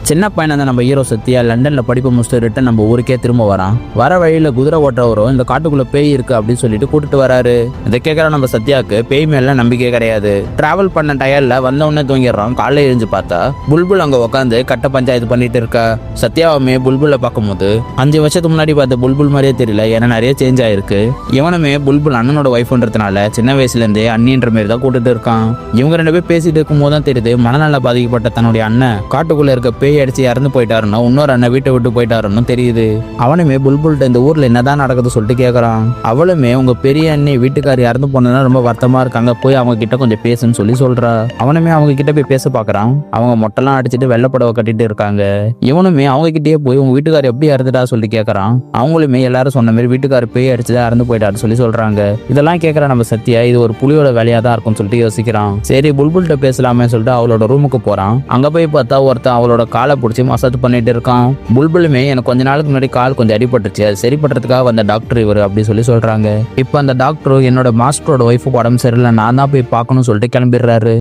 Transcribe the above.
சின்ன பையனை நம்ம ஹீரோ சத்யா லண்டன்ல படிப்பு முடிச்சுட்டு ரிட்டன் நம்ம ஊருக்கே திரும்ப வரான். வர வழியில குதிரை ஓட்டுறவரும் இந்த காட்டுக்குள்ள பேய் இருக்கு அப்படின்னு சொல்லிட்டு கூட்டிட்டு வராரு. இதை கேட்கற நம்ம சத்யாவுக்கு பேய் மேல நம்பிக்கை கிடையாது. டிராவல் பண்ண டயர்ல வந்த உடனே தூங்கிடுறான். காலைல எழுந்து பார்த்தா புல்புல் அங்க உட்காந்து கட்ட பஞ்சாயத்து பண்ணிட்டு இருக்கா. சத்யாவுமே புல்புல்ல பார்க்கும்போது 5 வருஷத்துக்கு முன்னாடி பார்த்த புல்புல் மாதிரியே தெரியல, ஏன்னா நிறைய சேஞ்ச் ஆயிருக்கு. இவனுமே புல்புல் அண்ணனோட ஒய்ஃப்ன்றதுனால சின்ன வயசுல இருந்தே அண்ணின்ற மாதிரி தான் கூட்டிட்டு இருக்கான். இவங்க 2 பேர் பேசிட்டு இருக்கும் போதுதான் தெரியுது மனநல பாதிக்கப்பட்ட தன்னுடைய அண்ணன் காட்டுக்குள்ள இருக்க பேய் அடிச்சு இறந்து போயிட்டாருன்னு, இன்னொரு அண்ணன் வீட்டை விட்டு போயிட்டாருன்னு தெரியுது. அவனுமே புல்புல்ட்ட இந்த ஊர்ல என்னதான் நடக்குது சொல்லிட்டு கேட்கறான். அவளுமே உங்க பெரிய அண்ணி வீட்டுக்காரி இறந்து போனதுனா ரொம்ப வருத்தமா இருக்காங்க, போய் அவங்க கிட்ட கொஞ்சம் பேசுன்னு சொல்றா. அவனுமே அவங்க கிட்ட போய் பேச பாக்குறான். அவங்க மொட்டெல்லாம் அடிச்சுட்டு வெள்ளப்படவை கட்டிட்டு இருக்காங்க. இவனுமே அவங்க கிட்டே போய் உங்க வீட்டுக்காரி எப்படி இறந்துட்டா சொல்லி கேட்கறான். அவங்களுமே எல்லாரும் சொன்ன மாதிரி வீட்டுக்காரு பேய் அடிச்சுதான் இறந்து போயிட்டாரு சொல்றாங்க. இதெல்லாம் கேட்கற நம்ம சத்யா இது ஒரு புலியோட வேலையா தான் இருக்கும்னு சொல்லிட்டு யோசிக்கிறான். சரி புல்புல்ட்ட பேசலாமே சொல்லிட்டு அவளோட ரூமுக்கு போறான். அங்க போய் பார்த்தா ஒருத்தன் அவளோட காலை பிடிச்சி மசாஜ் பண்ணிட்டு இருக்கான். புல்புலுமே எனக்கு கொஞ்ச நாளுக்கு முன்னாடி கால் கொஞ்சம் அடிபட்டுச்சு, அது சரி பண்றதுக்காக வந்த டாக்டர் இவர் அப்படி சொல்றாங்க. இப்ப அந்த டாக்டர் என்னோட மாஸ்டரோட ஒய்ஃபுக்கு உடம்பு சரியில்லை, நான் தான் போய் பார்க்கணும்னு சொல்லிட்டு கிளம்பிடுறாரு.